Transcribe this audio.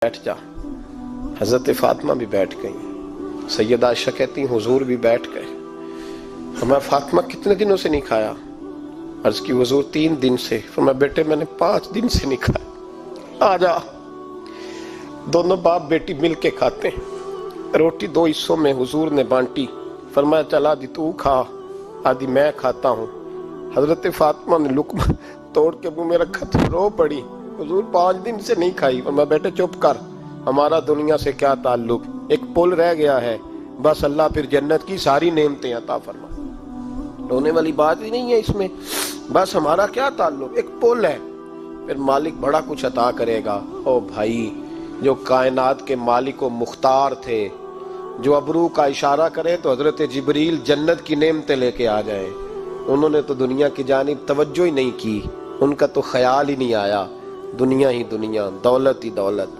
بیٹھ جا۔ حضرت فاطمہ بھی بیٹھ گئی، سیدہ عائشہ کہتی ہیں حضور بھی بیٹھ گئے۔ فرمایا فاطمہ کتنے دنوں سے نہیں کھایا؟ عرض کی حضور 3 دن سے۔ فرمایا بیٹے میں نے 5 دن سے نہیں کھایا، آ جا۔ دونوں باپ بیٹی مل کے کھاتے ہیں۔ روٹی 2 حصوں میں حضور نے بانٹی، فرمایا چلا آدھی تو کھا آدھی میں کھاتا ہوں۔ حضرت فاطمہ نے لقمہ توڑ کے منہ میں رکھا تو رو پڑی، حضور 5 دن سے نہیں کھائی۔ فرمایا بیٹے چپ کر، ہمارا دنیا سے کیا تعلق، ایک پل رہ گیا ہے، بس اللہ پھر جنت کی ساری نعمتیں عطا فرما۔ رونے والی بات ہی نہیں ہے اس میں، بس ہمارا کیا تعلق، ایک پل ہے، پھر مالک بڑا کچھ عطا کرے گا۔ او بھائی، جو کائنات کے مالک و مختار تھے، جو ابرو کا اشارہ کرے تو حضرت جبریل جنت کی نعمتیں لے کے آ جائیں، انہوں نے تو دنیا کی جانب توجہ ہی نہیں کی، ان کا تو خیال ہی نہیں آیا، دنیا ہی دنیا، دولت ہی دولت۔